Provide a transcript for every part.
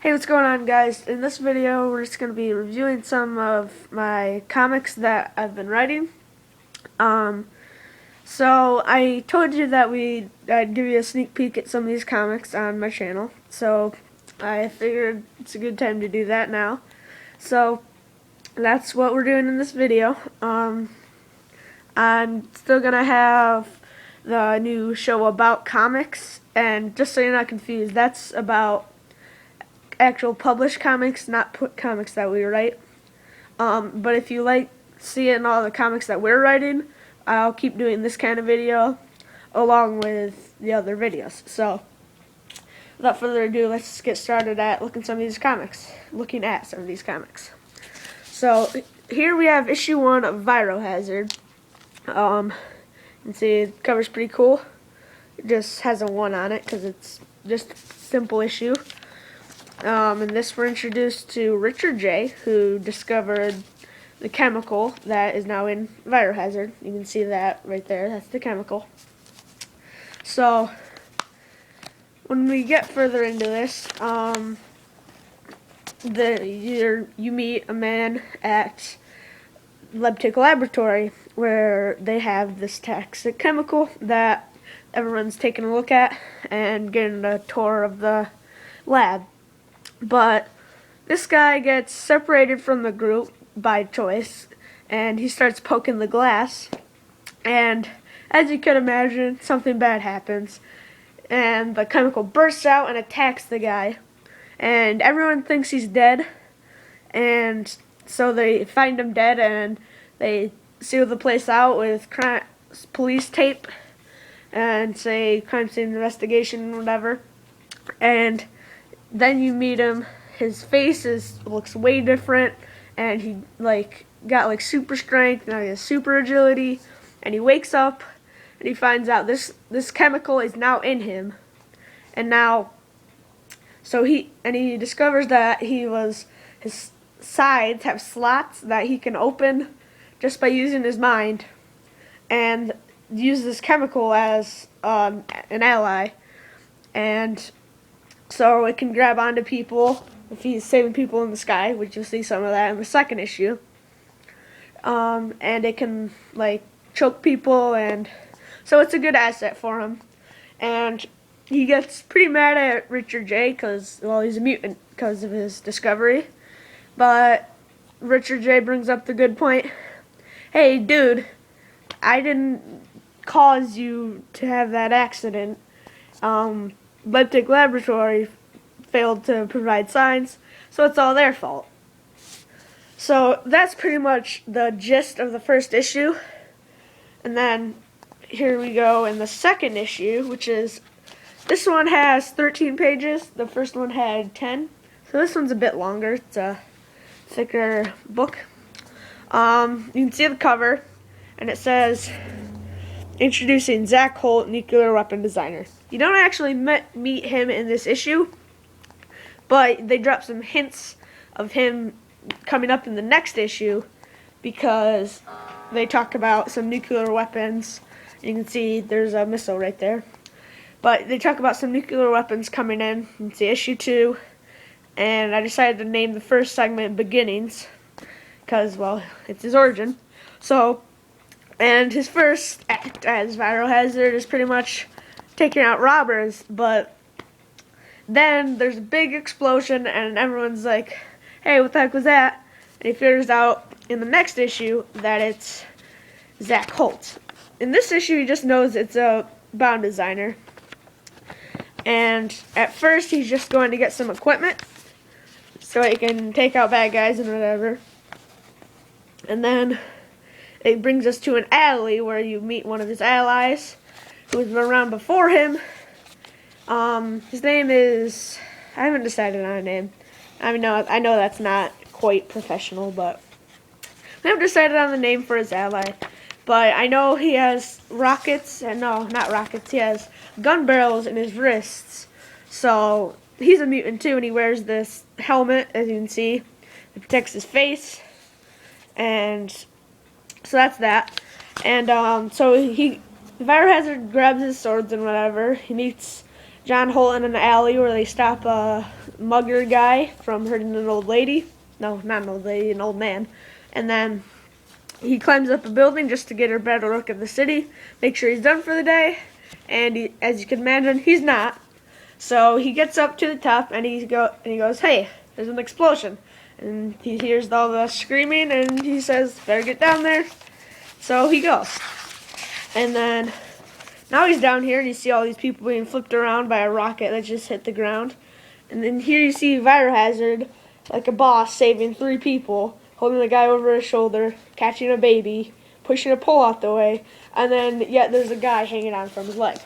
Hey, what's going on, guys? In this video, we're just going to be reviewing some of my comics that I've been writing. Um, so I told you that I'd give you a sneak peek at some of these comics on my channel. So I figured it's a good time to do that now. So that's what we're doing in this video. I'm still going to have the new show about comics, and just so you're not confused, that's about actual published comics, not comics that we write. But if you like seeing all the comics that we're writing, I'll keep doing this kind of video along with the other videos. So without further ado, let's just get started at looking at some of these comics. So here we have issue 1 of Virohazard. You can see the cover's pretty cool. It just has a 1 on it because it's just a simple issue. In this, we're introduced to Richard J., who discovered the chemical that is now in Virohazard. You can see that right there. That's the chemical. So, when we get further into this, you meet a man at Lebtic Laboratory where they have this toxic chemical that everyone's taking a look at and getting a tour of the lab. But this guy gets separated from the group by choice, and he starts poking the glass, and as you could imagine, something bad happens, and the chemical bursts out and attacks the guy, and everyone thinks he's dead, and so they find him dead, and they seal the place out with police tape, and say crime scene investigation, whatever, and then you meet him. His face looks way different, and he got super strength, and he has super agility. And he wakes up, and he finds out this chemical is now in him, and now, he discovers that his sides have slots that he can open just by using his mind, and use this chemical as an ally, and so it can grab onto people if he's saving people in the sky, which you'll see some of that in the second issue. And it can choke people, and so it's a good asset for him. And he gets pretty mad at Richard J. because, well, he's a mutant because of his discovery. But Richard J. brings up the good point. Hey, dude, I didn't cause you to have that accident. Lebtic Laboratory failed to provide signs, so it's all their fault. So that's pretty much the gist of the first issue. And then here we go in the second issue, which is, this one has 13 pages. The first one had 10. So this one's a bit longer. It's a thicker book. You can see the cover, and it says, introducing Zach Holt, nuclear weapon designer. You don't actually meet him in this issue, but they drop some hints of him coming up in the next issue because they talk about some nuclear weapons. You can see there's a missile right there. But they talk about some nuclear weapons coming in. You can see issue 2. And I decided to name the first segment Beginnings because, well, it's his origin. And his first act as Virohazard is pretty much taking out robbers, but then there's a big explosion, and everyone's like, hey, what the heck was that? And he figures out in the next issue that it's Zach Holt. In this issue, he just knows it's a bound designer. And at first, he's just going to get some equipment so he can take out bad guys and whatever. And then it brings us to an alley where you meet one of his allies who has been around before him. His name is, I haven't decided on a name. I know that's not quite professional, but I haven't decided on the name for his ally. But I know he has rockets, and no, not rockets, he has gun barrels in his wrists. So he's a mutant too, and he wears this helmet, as you can see. It protects his face, and so that's that. And Virohazard grabs his swords and whatever. He meets John Holt in an alley where they stop mugger guy from hurting an old lady. No, not an old lady, an old man. And then he climbs up a building just to get a better look at the city, make sure he's done for the day. And as you can imagine, he's not. So he gets up to the top and he goes, "Hey, there's an explosion." And he hears all the screaming and he says, "Better get down there." So he goes. And then now he's down here and you see all these people being flipped around by a rocket that just hit the ground. And then here you see Biohazard, like a boss, saving 3 people, holding the guy over his shoulder, catching a baby, pushing a pole out the way, and then yet there's a guy hanging on from his leg.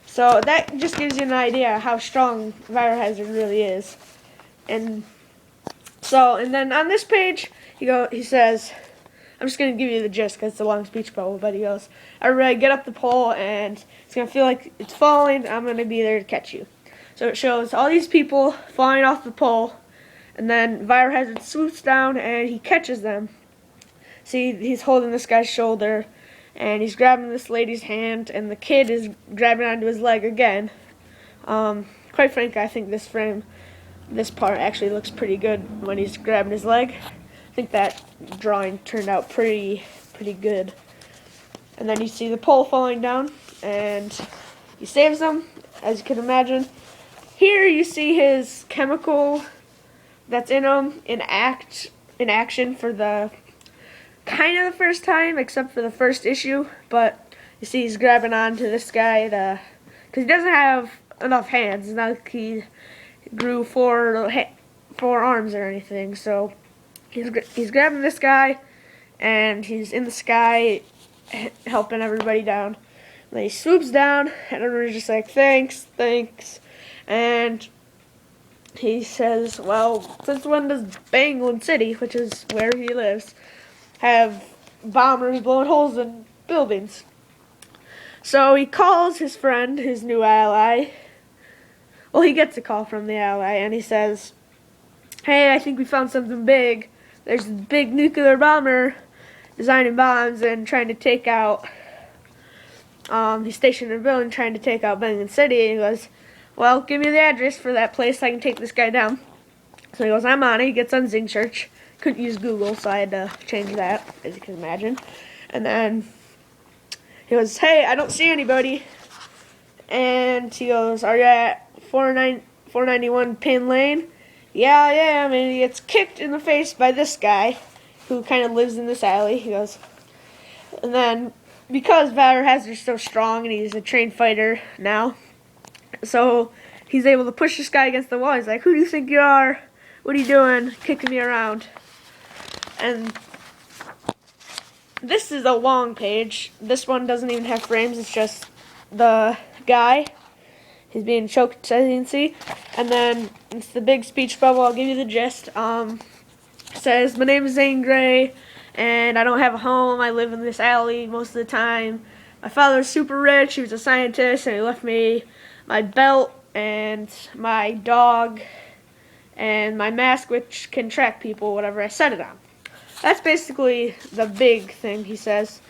So that just gives you an idea how strong Biohazard really is. And then on this page, he says, I'm just going to give you the gist because it's a long speech bubble, but he goes, "Everybody get up the pole and it's going to feel like it's falling. I'm going to be there to catch you." So it shows all these people falling off the pole, and then Biohazard swoops down and he catches them. See, he's holding this guy's shoulder and he's grabbing this lady's hand, and the kid is grabbing onto his leg again. Quite frankly, I think this part actually looks pretty good when he's grabbing his leg. I think that drawing turned out pretty good. And then you see the pole falling down, and he saves them, as you can imagine. Here you see his chemical that's in him in action for the kind of the first time, except for the first issue. But you see he's grabbing onto this guy because he doesn't have enough hands. It's not like he grew 4 arms or anything. So he's grabbing this guy, and he's in the sky helping everybody down. And then he swoops down, and everybody's just like, "Thanks, thanks." And he says, "Well, since when does Bangland City, which is where he lives, have bombers blowing holes in buildings?" So he calls his friend, his new ally. Well, he gets a call from the ally, and he says, "Hey, I think we found something big. There's a big nuclear bomber designing bombs and trying to take out, he's stationed in a building trying to take out Bangland City." And he goes, "Well, give me the address for that place so I can take this guy down." So he goes, "I'm on it." He gets on Zing Search. Couldn't use Google, so I had to change that, as you can imagine. And then he goes, "Hey, I don't see anybody." And he goes, "Are you at 491 Pin Lane?" "Yeah, I am." And he gets kicked in the face by this guy who kind of lives in this alley. He goes, and then because Biohazard's so strong and he's a trained fighter now, so he's able to push this guy against the wall. He's like, "Who do you think you are? What are you doing? Kicking me around?" And this is a long page. This one doesn't even have frames. It's just the guy. He's being choked, as you can see. And then it's the big speech bubble. I'll give you the gist. It says, "My name is Zane Grey, and I don't have a home. I live in this alley most of the time. My father's super rich. He was a scientist, and he left me my belt and my dog and my mask, which can track people whatever I set it on." That's basically the big thing he says.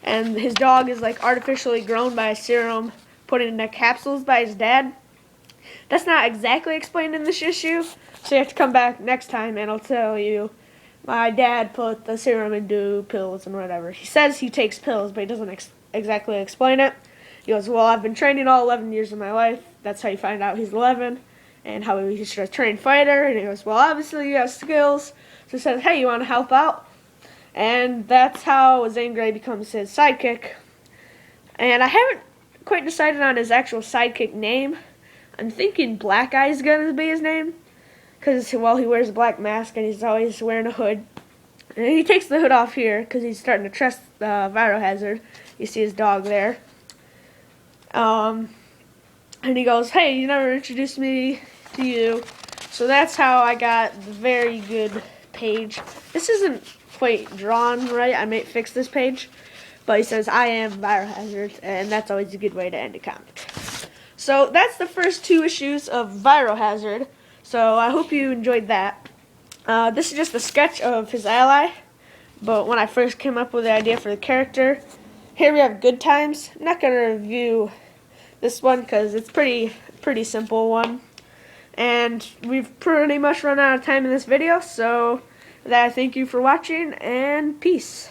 And his dog is like artificially grown by a serum put into capsules by his dad. That's not exactly explained in this issue, so you have to come back next time and I'll tell you. My dad put the serum into pills and whatever. He says he takes pills, but he doesn't exactly explain it. He goes, "Well, I've been training all 11 years of my life." That's how you find out he's 11 and how he's a trained fighter. And he goes, "Well, obviously you have skills." So he says, "Hey, you want to help out?" And that's how Zane Grey becomes his sidekick. And I haven't quite decided on his actual sidekick name. I'm thinking Black Eye is going to be his name, because, well, he wears a black mask and he's always wearing a hood. And he takes the hood off here because he's starting to trust Biohazard. You see his dog there. And he goes, "Hey, you never introduced me to you." So that's how I got the very good page. This isn't quite drawn right. I might fix this page. But he says, "I am Biohazard," and that's always a good way to end a comic. So that's the first 2 issues of Biohazard. So I hope you enjoyed that. This is just a sketch of his ally. But when I first came up with the idea for the character, here we have Good Times. I'm not going to review this one because it's pretty simple one. And we've pretty much run out of time in this video, so I thank you for watching, and peace.